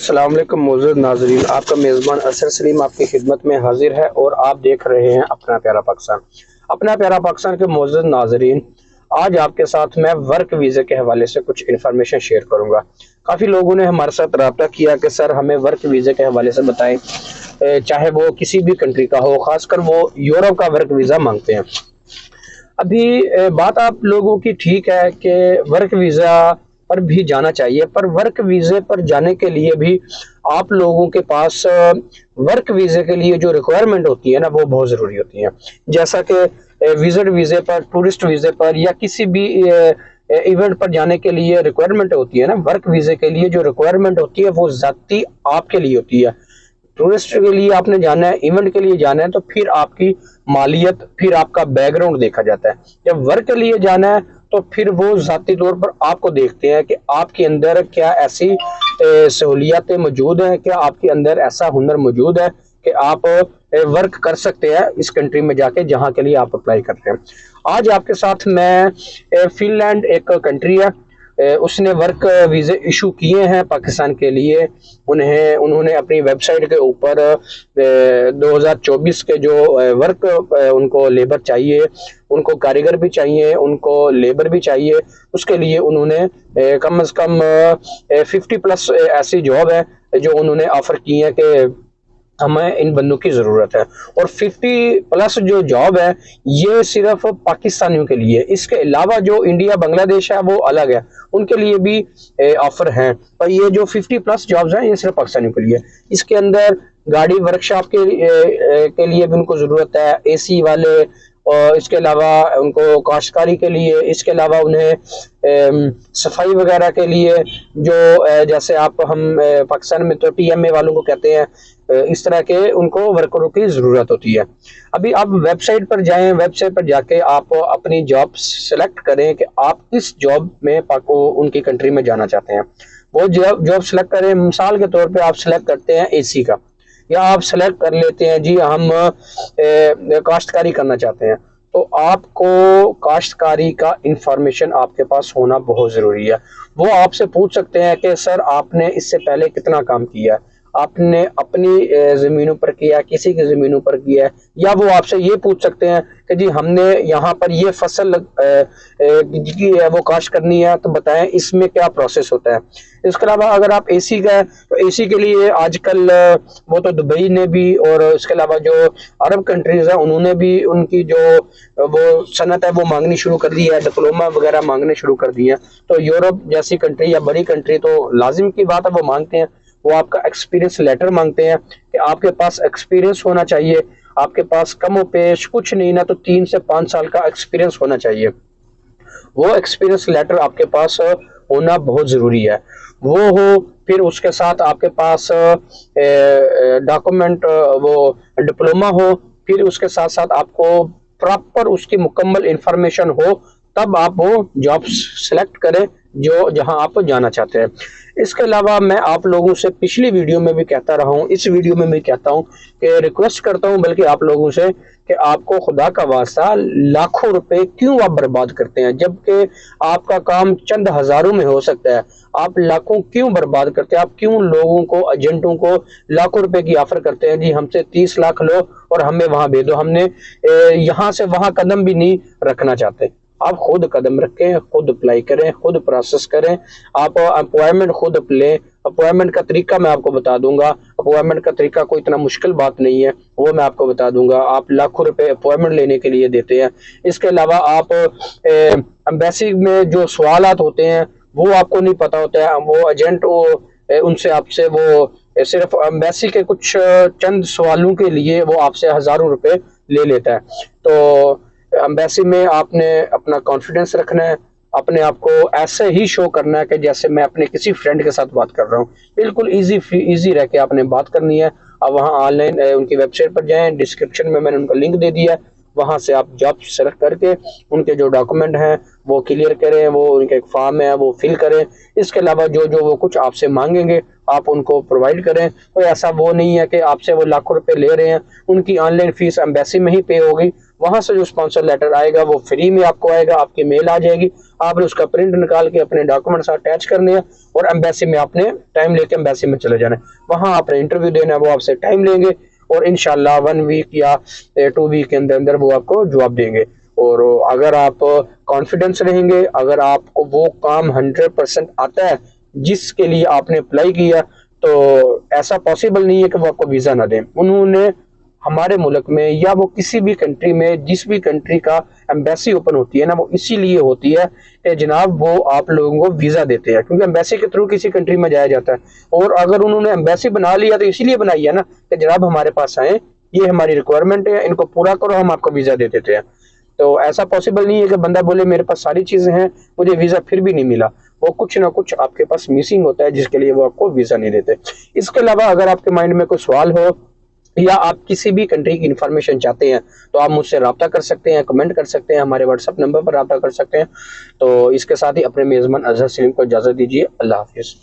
अस्सलाम वालेकुम मौजूद नाजरीन, आपका मेज़बान असर सलीम आपकी खिदमत में हाजिर है और आप देख रहे हैं अपना प्यारा पाकिस्तान। अपना प्यारा पाकिस्तान के मौजूद नाजरीन, आज आपके साथ मैं वर्क वीज़े के हवाले से कुछ इन्फॉर्मेशन शेयर करूंगा। काफ़ी लोगों ने हमारे साथ रब्ता किया कि सर हमें वर्क वीज़े के हवाले से बताएं, चाहे वो किसी भी कंट्री का हो, खासकर वो यूरोप का वर्क वीज़ा मांगते हैं। अभी बात आप लोगों की ठीक है कि वर्क वीज़ा पर भी जाना चाहिए, पर वर्क वीज़े पर जाने के लिए भी आप लोगों के पास वर्क वीज़े के लिए जो रिक्वायरमेंट होती है ना, वो बहुत ज़रूरी होती है। जैसा कि विजिट वीज़े पर, टूरिस्ट वीज़े पर या किसी भी इवेंट पर जाने के लिए रिक्वायरमेंट होती है ना, वर्क वीज़े के लिए जो रिक्वायरमेंट होती है वो ज़ाती आपके लिए होती है। टूरिस्ट के लिए आपने जाना है, इवेंट के लिए जाना है, तो फिर आपकी मालियत, फिर आपका बैकग्राउंड देखा जाता है। जब वर्क के लिए जाना है तो फिर वो ज़ाती तौर पर आपको देखते हैं कि आपके अंदर क्या ऐसी सहूलियातें मौजूद हैं, क्या आपके अंदर ऐसा हुनर मौजूद है कि आप वर्क कर सकते हैं इस कंट्री में जाके जहाँ के लिए आप अप्लाई करते हैं। आज आपके साथ मैं फिनलैंड एक कंट्री है, उसने वर्क वीज़े इशू किए हैं पाकिस्तान के लिए। उन्होंने अपनी वेबसाइट के ऊपर 2024 के जो वर्क उनको लेबर चाहिए, उनको कारीगर भी चाहिए, उनको लेबर भी चाहिए, उसके लिए उन्होंने कम से कम 50+ ऐसी जॉब है जो उन्होंने ऑफर की है कि हमें इन बंदों की ज़रूरत है। और 50+ जो जॉब है ये सिर्फ पाकिस्तानियों के लिए, इसके अलावा जो इंडिया बांग्लादेश है वो अलग है, उनके लिए भी ऑफर हैं। पर ये जो 50+ जॉब्स हैं ये सिर्फ पाकिस्तानियों के लिए। इसके अंदर गाड़ी वर्कशॉप के लिए भी उनको ज़रूरत है, एसी वाले, और इसके अलावा उनको काश्तकारी के लिए, इसके अलावा उन्हें सफाई वगैरह के लिए, जो जैसे हम पाकिस्तान में तो TMA वालों को कहते हैं, इस तरह के उनको वर्करों की ज़रूरत होती है। अभी आप वेबसाइट पर जाएं, वेबसाइट पर जाके आप अपनी जॉब सेलेक्ट करें कि आप किस जॉब में उनकी कंट्री में जाना चाहते हैं। वो जॉब सेलेक्ट करें। मिसाल के तौर पे आप सेलेक्ट करते हैं AC का, या आप सेलेक्ट कर लेते हैं जी हम काश्तकारी करना चाहते हैं, तो आपको काश्तकारी का इंफॉर्मेशन आपके पास होना बहुत ज़रूरी है। वो आपसे पूछ सकते हैं कि सर आपने इससे पहले कितना काम किया है, आपने अपनी ज़मीनों पर किया, किसी की ज़मीनों पर किया है, या वो आपसे ये पूछ सकते हैं कि जी हमने यहाँ पर ये फसल की है वो काश्त करनी है, तो बताएं इसमें क्या प्रोसेस होता है। इसके अलावा अगर आप AC का है तो AC के लिए आजकल वो तो दुबई ने भी, और इसके अलावा जो अरब कंट्रीज़ हैं उन्होंने भी उनकी जो वो सनत है वो मांगनी शुरू कर दी है, डिप्लोमा वगैरह मांगने शुरू कर दिए हैं। तो यूरोप जैसी कंट्री या बड़ी कंट्री तो लाजिम की बात है वो मांगते हैं, वो आपका एक्सपीरियंस लेटर मांगते हैं कि आपके पास एक्सपीरियंस होना चाहिए, आपके पास कम पेश कुछ नहीं ना तो 3 से 5 साल का एक्सपीरियंस होना चाहिए। वो एक्सपीरियंस लेटर आपके पास होना बहुत ज़रूरी है, वो हो। फिर उसके साथ आपके पास डॉक्यूमेंट वो डिप्लोमा हो, फिर उसके साथ साथ आपको प्रॉपर उसकी मुकम्मल इंफॉर्मेशन हो, तब आप वो जॉब सेलेक्ट करें जो जहां आप जाना चाहते हैं। इसके अलावा मैं आप लोगों से पिछली वीडियो में भी कहता रहा हूं, इस वीडियो में भी कहता हूं कि रिक्वेस्ट करता हूं बल्कि आप लोगों से कि आपको खुदा का वास्ता लाखों रुपए क्यों आप बर्बाद करते हैं, जबकि आपका काम चंद हजारों में हो सकता है। आप लाखों क्यों बर्बाद करते हैं? आप क्यों लोगों को, एजेंटों को लाखों रुपए की ऑफर करते हैं, जी हमसे 30 लाख लो और हमें वहां भेजो, हमने यहाँ से वहां कदम भी नहीं रखना चाहते। आप खुद कदम रखें, खुद अप्लाई करें, खुद प्रोसेस करें, आप अपॉइंटमेंट खुद लें। अपॉइंटमेंट का तरीका मैं आपको बता दूंगा, अपॉइंटमेंट का तरीका कोई इतना मुश्किल बात नहीं है, वो मैं आपको बता दूंगा। आप लाखों रुपए अपॉइंटमेंट लेने के लिए देते हैं। इसके अलावा आप एम्बेसी में जो सवालात होते हैं वो आपको नहीं पता होता है, वो एजेंट उनसे आपसे वो सिर्फ एम्बेसी के कुछ चंद सवालों के लिए वो आपसे हजारों रुपए ले लेता है। तो एम्बेसी में आपने अपना कॉन्फिडेंस रखना है, अपने आप को ऐसे ही शो करना है कि जैसे मैं अपने किसी फ्रेंड के साथ बात कर रहा हूँ। बिल्कुल इजी रह के आपने बात करनी है। अब वहाँ ऑनलाइन उनकी वेबसाइट पर जाएं, डिस्क्रिप्शन में मैंने उनका लिंक दे दिया है, वहाँ से आप जॉब सेलेक्ट करके उनके जो डॉक्यूमेंट हैं वो क्लियर करें, वो उनके एक फॉर्म है वो फिल करें। इसके अलावा जो जो वो कुछ आपसे मांगेंगे आप उनको प्रोवाइड करें। तो ऐसा वो नहीं है कि आपसे वो लाखों रुपए ले रहे हैं, उनकी ऑनलाइन फीस एम्बेसी में ही पे होगी, वहां से जो स्पॉन्सर लेटर आएगा वो फ्री में आपको आएगा, आपकी मेल आ जाएगी, आपने उसका प्रिंट निकाल के अपने डॉक्यूमेंट्स अटैच करने हैं और एम्बेसी में आपने टाइम लेके एम्बेसी में चले जाना है। वहां आपने इंटरव्यू देना है, वो आपसे टाइम लेंगे और इंशाल्लाह 1 वीक या 2 वीक के अंदर अंदर वो आपको जवाब देंगे। और अगर आप कॉन्फिडेंस रहेंगे, अगर आपको वो काम 100% आता है जिसके लिए आपने अप्लाई किया, तो ऐसा पॉसिबल नहीं है कि वो आपको वीजा ना दें। उन्होंने हमारे मुल्क में या वो किसी भी कंट्री में, जिस भी कंट्री का एम्बेसी ओपन होती है ना, वो इसीलिए होती है कि जनाब वो आप लोगों को वीजा देते हैं, क्योंकि एम्बेसी के थ्रू किसी कंट्री में जाया जाता है। और अगर उन्होंने एम्बेसी बना लिया तो इसीलिए बनाई है ना कि जनाब हमारे पास आए, ये हमारी रिक्वायरमेंट है, इनको पूरा करो, हम आपको वीजा दे देते हैं। तो ऐसा पॉसिबल नहीं है कि बंदा बोले मेरे पास सारी चीजें हैं, मुझे वीजा फिर भी नहीं मिला। वो कुछ ना कुछ आपके पास मिसिंग होता है जिसके लिए वो आपको वीजा नहीं देते। इसके अलावा अगर आपके माइंड में कोई सवाल हो या आप किसी भी कंट्री की इंफॉर्मेशन चाहते हैं तो आप मुझसे रब्ता कर सकते हैं, कमेंट कर सकते हैं, हमारे व्हाट्सएप नंबर पर रब्ता कर सकते हैं। तो इसके साथ ही अपने मेज़बान अजहर सलीम को इजाज़त दीजिए। अल्लाह हाफिज़।